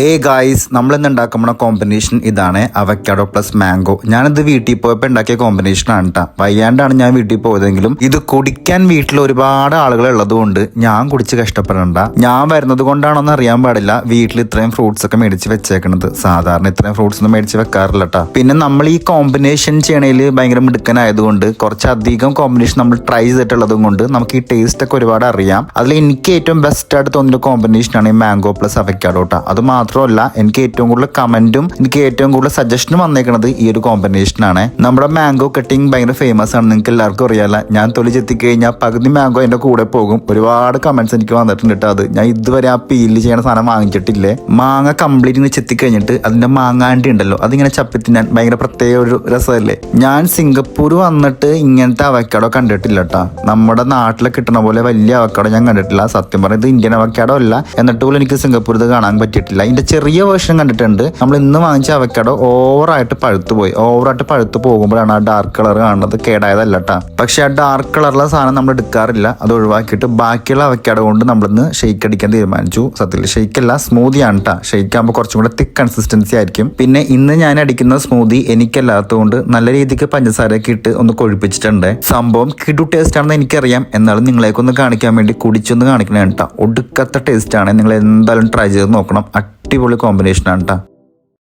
Guys നമ്മളിന്ന് ഉണ്ടാക്കുന്ന combination ഇതാണ് അവക്കാഡോ പ്ലസ് മാംഗോ. ഞാനിത് വീട്ടിൽ പോയപ്പോൾ ഉണ്ടാക്കിയ കോമ്പിനേഷനാണ് കേട്ടോ. വയ്യാണ്ടാണ് ഞാൻ വീട്ടിൽ പോയതെങ്കിലും ഇത് കുടിക്കാൻ വീട്ടിൽ ഒരുപാട് ആളുകൾ ഉള്ളതുകൊണ്ട് ഞാൻ കുടിച്ച് കഷ്ടപ്പെടണ്ട. ഞാൻ വരുന്നത് കൊണ്ടാണോന്ന് അറിയാൻ പാടില്ല വീട്ടിൽ ഇത്രയും ഫ്രൂട്ട്സ് ഒക്കെ മേടിച്ച് വെച്ചേക്കണത്. സാധാരണ ഇത്രയും ഫ്രൂട്ട്സ് ഒന്നും മേടിച്ച് വെക്കാറില്ല കേട്ടോ. പിന്നെ നമ്മൾ ഈ കോമ്പിനേഷൻ ചെയ്യണതിൽ ഭയങ്കര മിടുക്കനായതുകൊണ്ട് കുറച്ചധികം കോമ്പിനേഷൻ നമ്മൾ ട്രൈ ചെയ്തിട്ടുള്ളതും കൊണ്ട് നമുക്ക് ഈ ടേസ്റ്റ് ഒക്കെ ഒരുപാട് അറിയാം. അതിൽ എനിക്ക് ഏറ്റവും ബെസ്റ്റ് ആയിട്ട് തോന്നിയ കോമ്പിനേഷനാണ് ഈ മാംഗോ പ്ലസ് അവക്കാഡോ കേട്ടോ. അത് മാത്രമല്ല എനിക്ക് ഏറ്റവും കൂടുതൽ കമന്റും എനിക്ക് ഏറ്റവും കൂടുതൽ സജഷനും വന്നേക്കുന്നത് ഈ ഒരു കോമ്പിനേഷനാണ്. നമ്മുടെ മാംഗോ കട്ടിങ് ഭയങ്കര ഫേമസ് ആണ്, നിങ്ങൾക്ക് എല്ലാവർക്കും അറിയാല. ഞാൻ തൊലി ചെത്തിക്കഴിഞ്ഞാൽ പകുതി മാംഗോ എന്റെ കൂടെ പോകും. ഒരുപാട് കമന്റ്സ് എനിക്ക് വന്നിട്ടുണ്ട് കേട്ടോ. അത് ഞാൻ ഇതുവരെ ആ പീല് ചെയ്യണ സാധനം വാങ്ങിച്ചിട്ടില്ലേ. മാങ്ങ കംപ്ലീറ്റ് ചെത്തി കഴിഞ്ഞിട്ട് അതിന്റെ മാങ്ങാണ്ടി ഉണ്ടല്ലോ, അതിങ്ങനെ ചപ്പി തിന്നാൻ ഭയങ്കര പ്രത്യേക ഒരു രസമല്ലേ. ഞാൻ സിംഗപ്പൂർ വന്നിട്ട് ഇങ്ങനത്തെ അവക്കാഡോ കണ്ടിട്ടില്ല കേട്ടോ. നമ്മുടെ നാട്ടിലെ കിട്ടണ പോലെ വലിയ അവക്കാഡോ ഞാൻ കണ്ടിട്ടില്ല. സത്യം പറഞ്ഞത് ഇന്ത്യൻ അവക്കാഡോ അല്ല, എന്നിട്ട് പോലും എനിക്ക് സിംഗപ്പൂർ ഇത് കാണാൻ പറ്റിയിട്ടില്ല. ഇതിന്റെ ചെറിയ വേർഷൻ കണ്ടിട്ടുണ്ട്. നമ്മൾ ഇന്ന് വാങ്ങിച്ച അവക്കാഡോ ഓവറായിട്ട് പഴുത്തു പോകുമ്പോഴാണ് ആ ഡാർക്ക് കളർ കാണുന്നത്. കേടായതല്ല കേട്ടോ. പക്ഷെ ആ ഡാർക്ക് കളറുള്ള സാധനം നമ്മൾ എടുക്കാറില്ല. അത് ഒഴിവാക്കിയിട്ട് ബാക്കിയുള്ള അവക്കാഡോ കൊണ്ട് നമ്മളിന്ന് ഷെയ്ക്ക് അടിക്കാൻ തീരുമാനിച്ചു. സത്യത്തിൽ ഷെയ്ക്കല്ല, സ്മൂതിയാണ് കേട്ടോ. ഷെയ്ക്ക് ആകുമ്പോൾ കുറച്ചും കൂടെ തിക്ക് കൺസിസ്റ്റൻസി ആയിരിക്കും. പിന്നെ ഇന്ന് ഞാൻ അടിക്കുന്ന സ്മൂതി എനിക്കല്ലാത്തതുകൊണ്ട് നല്ല രീതിക്ക് പഞ്ചസാരയൊക്കെ ഇട്ട് ഒന്ന് കൊഴിപ്പിച്ചിട്ടുണ്ട്. സംഭവം കിടു ടേസ്റ്റ് ആണെന്ന് എനിക്കറിയാം, എന്നാലും നിങ്ങളേക്കൊന്ന് കാണിക്കാൻ വേണ്ടി കുടിച്ചൊന്ന് കാണിക്കണേ കേട്ടോ. ഒടുക്കത്തെ ടേസ്റ്റ് ആണ്. നിങ്ങൾ എന്തായാലും ട്രൈ ചെയ്ത് നോക്കണം. അടിപൊളി കോമ്പിനേഷൻ ആണ് കേട്ടോ.